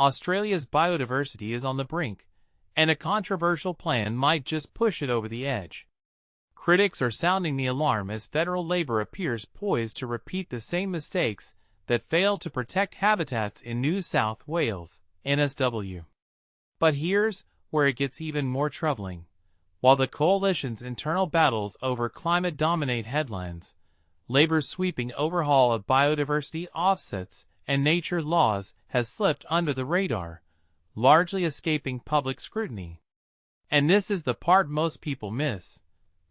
Australia's biodiversity is on the brink, and a controversial plan might just push it over the edge. Critics are sounding the alarm as federal Labor appears poised to repeat the same mistakes that failed to protect habitats in New South Wales, NSW. But here's where it gets even more troubling. While the coalition's internal battles over climate dominate headlines, Labor's sweeping overhaul of biodiversity offsets and nature laws has slipped under the radar, largely escaping public scrutiny. And this is the part most people miss.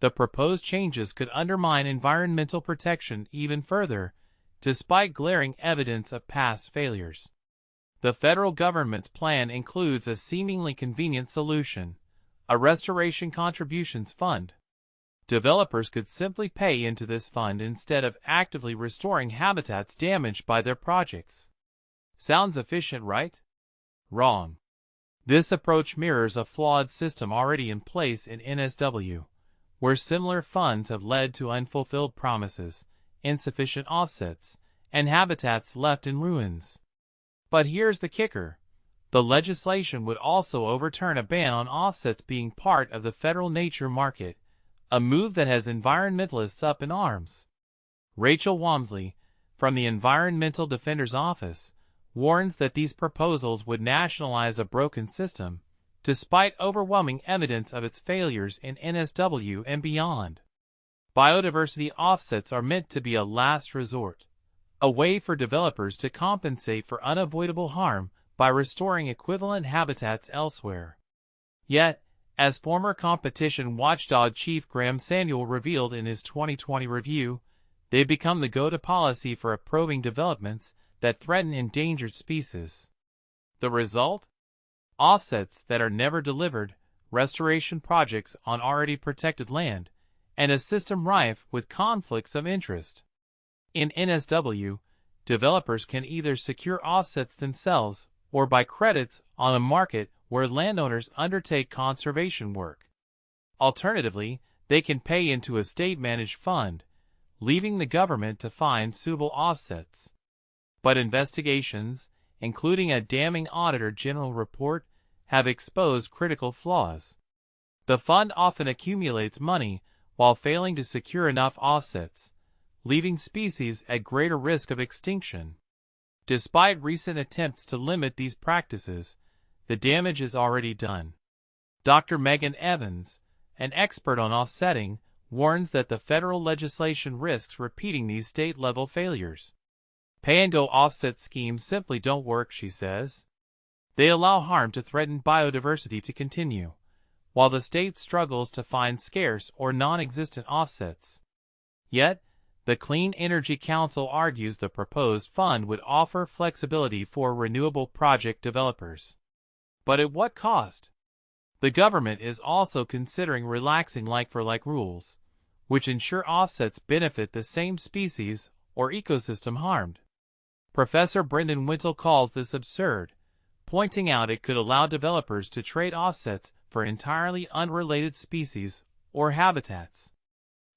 The proposed changes could undermine environmental protection even further, despite glaring evidence of past failures. The federal government's plan includes a seemingly convenient solution: a restoration contributions fund. Developers could simply pay into this fund instead of actively restoring habitats damaged by their projects. Sounds efficient, right? Wrong. This approach mirrors a flawed system already in place in NSW, where similar funds have led to unfulfilled promises, insufficient offsets, and habitats left in ruins. But here's the kicker. The legislation would also overturn a ban on offsets being part of the federal nature market, a move that has environmentalists up in arms. Rachel Walmsley, from the Environmental Defender's Office, warns that these proposals would nationalize a broken system, despite overwhelming evidence of its failures in NSW and beyond. Biodiversity offsets are meant to be a last resort, a way for developers to compensate for unavoidable harm by restoring equivalent habitats elsewhere. Yet, as former competition watchdog chief Graham Samuel revealed in his 2020 review, they've become the go-to policy for approving developments that threaten endangered species. The result? Offsets that are never delivered, restoration projects on already protected land, and a system rife with conflicts of interest. In NSW, developers can either secure offsets themselves or buy credits on a market where landowners undertake conservation work. Alternatively, they can pay into a state-managed fund, leaving the government to find suitable offsets. But investigations, including a damning Auditor General report, have exposed critical flaws. The fund often accumulates money while failing to secure enough offsets, leaving species at greater risk of extinction. Despite recent attempts to limit these practices, the damage is already done. Dr. Megan Evans, an expert on offsetting, warns that the federal legislation risks repeating these state-level failures. Pay-and-go offset schemes simply don't work, she says. They allow harm to threaten biodiversity to continue, while the state struggles to find scarce or non-existent offsets. Yet, the Clean Energy Council argues the proposed fund would offer flexibility for renewable project developers. But at what cost? The government is also considering relaxing like-for-like rules, which ensure offsets benefit the same species or ecosystem harmed. Professor Brendan Wintle calls this absurd, pointing out it could allow developers to trade offsets for entirely unrelated species or habitats.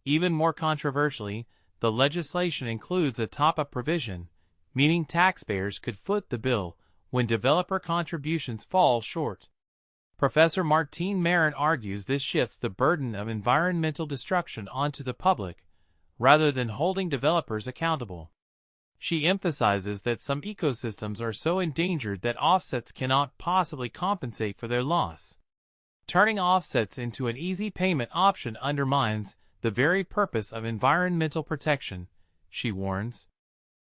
Even more controversially, the legislation includes a top-up provision, meaning taxpayers could foot the bill when developer contributions fall short. Professor Martine Marin argues this shifts the burden of environmental destruction onto the public, rather than holding developers accountable. She emphasizes that some ecosystems are so endangered that offsets cannot possibly compensate for their loss. Turning offsets into an easy payment option undermines the very purpose of environmental protection, she warns.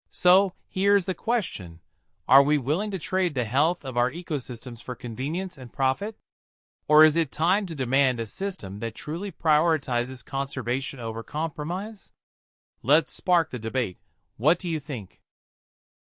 So, here's the question. Are we willing to trade the health of our ecosystems for convenience and profit? Or is it time to demand a system that truly prioritizes conservation over compromise? Let's spark the debate. What do you think?